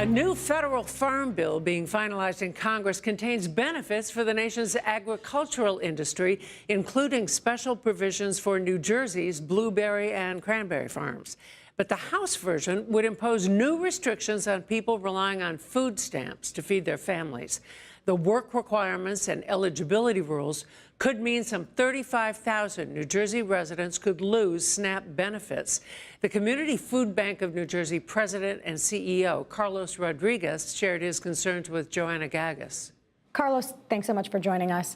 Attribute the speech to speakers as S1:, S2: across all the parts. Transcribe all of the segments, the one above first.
S1: A new federal farm bill being finalized in Congress contains benefits for the nation's agricultural industry, including special provisions for New Jersey's blueberry and cranberry farms. But the House version would impose new restrictions on people relying on food stamps to feed their families. The work requirements and eligibility rules could mean some 35,000 New Jersey residents could lose SNAP benefits. The Community Food Bank of New Jersey president and CEO, Carlos Rodriguez, shared his concerns with Joanna Gagas.
S2: Carlos, thanks so much for joining us.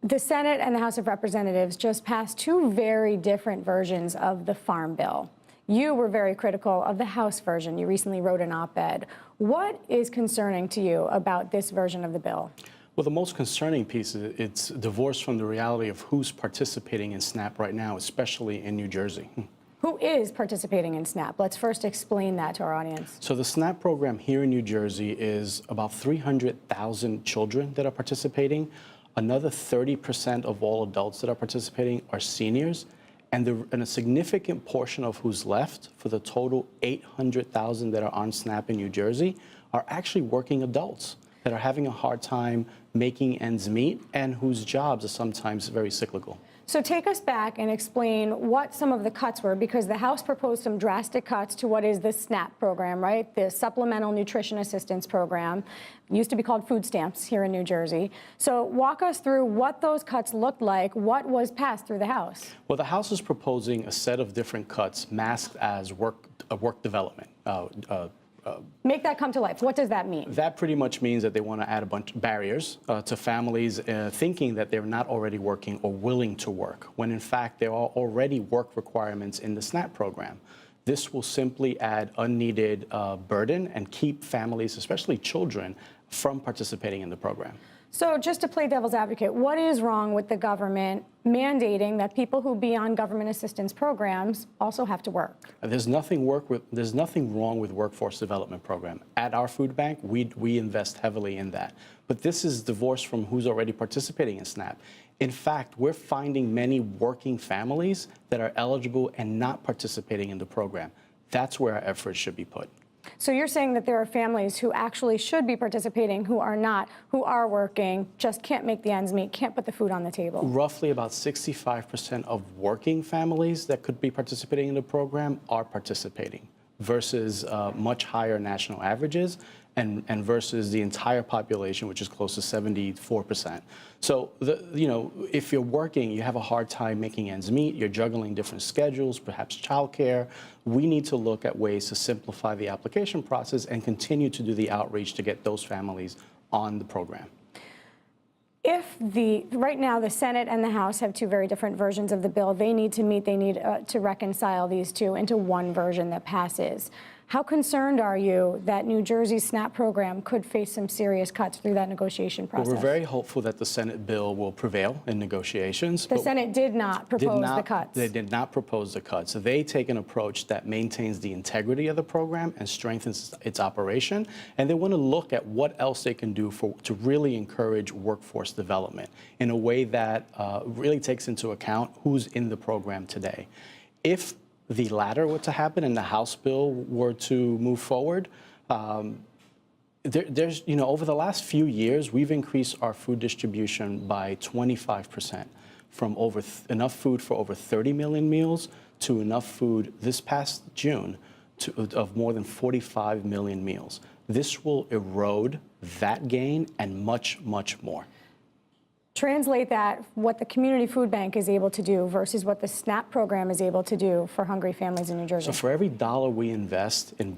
S2: The Senate and the House of Representatives just passed two very different versions of the Farm Bill. You were very critical of the House version. You recently wrote an op-ed. What is concerning to you about this version of the bill?
S3: Well, the most concerning piece is it's divorced from the reality of who's participating in SNAP right now, especially in New Jersey.
S2: Who is participating in SNAP? Let's first explain that to our audience.
S3: So the SNAP program here in New Jersey is about 300,000 children that are participating. Another 30% of all adults that are participating are seniors. And a significant portion of who's left, for the total 800,000 that are on SNAP in New Jersey, are actually working adults that are having a hard time making ends meet and whose jobs are sometimes very cyclical.
S2: So take us back and explain what some of the cuts were, because the House proposed some drastic cuts to what is the SNAP program, right? The Supplemental Nutrition Assistance Program, used to be called food stamps here in New Jersey. So walk us through what those cuts looked like, what was passed through the House.
S3: Well, the House is proposing a set of different cuts masked as work development.
S2: Make that come to life. What does that mean?
S3: That pretty much means that they want to add a bunch of barriers to families thinking that they're not already working or willing to work, when in fact there are already work requirements in the SNAP program. This will simply add unneeded burden and keep families, especially children, from participating in the program.
S2: So just to play devil's advocate, what is wrong with the government mandating that people who be on government assistance programs also have to work?
S3: There's nothing wrong with workforce development program. At our food bank, we invest heavily in that. But this is divorced from who's already participating in SNAP. In fact, we're finding many working families that are eligible and not participating in the program. That's where our efforts should be put.
S2: So you're saying that there are families who actually should be participating, who are not, who are working, just can't make the ends meet, can't put the food on the table.
S3: Roughly about 65% of working families that could be participating in the program are participating, versus much higher national averages, and versus the entire population, which is close to 74%. So, if you're working, you have a hard time making ends meet, you're juggling different schedules, perhaps childcare. We need to look at ways to simplify the application process and continue to do the outreach to get those families on the program.
S2: Right now, the Senate and the House have two very different versions of the bill. They need to meet, they need to reconcile these two into one version that passes. How concerned are you that New Jersey's SNAP program could face some serious cuts through that negotiation process?
S3: Well, we're very hopeful that the Senate bill will prevail in negotiations.
S2: The Senate did not propose the cuts.
S3: They did not propose the cuts. So they take an approach that maintains the integrity of the program and strengthens its operation. And they want to look at what else they can do to really encourage workforce development in a way that really takes into account who's in the program today. If the latter were to happen and the House bill were to move forward, over the last few years, we've increased our food distribution by 25%, from enough food for over 30 million meals to enough food this past June of more than 45 million meals. This will erode that gain and much, much more.
S2: Translate that, what the Community Food Bank is able to do versus what the SNAP program is able to do for hungry families in New Jersey.
S3: So for every dollar we invest in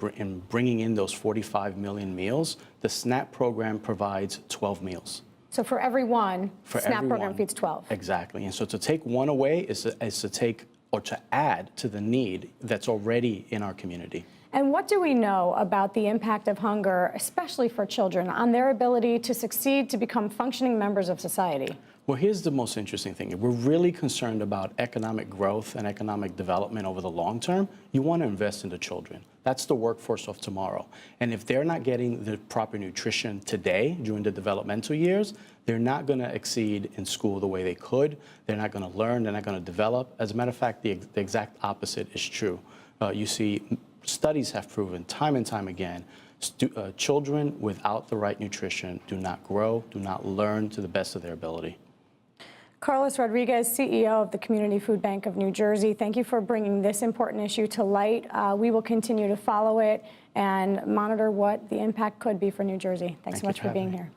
S3: bringing in those 45 million meals, the SNAP program provides 12 meals.
S2: So for every one, SNAP program feeds 12.
S3: Exactly. And so to take one away is to take or to add to the need that's already in our community.
S2: And what do we know about the impact of hunger, especially for children, on their ability to succeed, to become functioning members of society?
S3: Well, here's the most interesting thing. If we're really concerned about economic growth and economic development over the long term, you want to invest in the children. That's the workforce of tomorrow. And if they're not getting the proper nutrition today during the developmental years, they're not going to exceed in school the way they could. They're not going to learn. They're not going to develop. As a matter of fact, the exact opposite is true. You see, studies have proven time and time again, Children without the right nutrition do not grow, do not learn to the best of their ability.
S2: Carlos Rodriguez, CEO of the Community Food Bank of New Jersey, thank you for bringing this important issue to light. We will continue to follow it and monitor what the impact could be for New Jersey. Thanks so much for being here.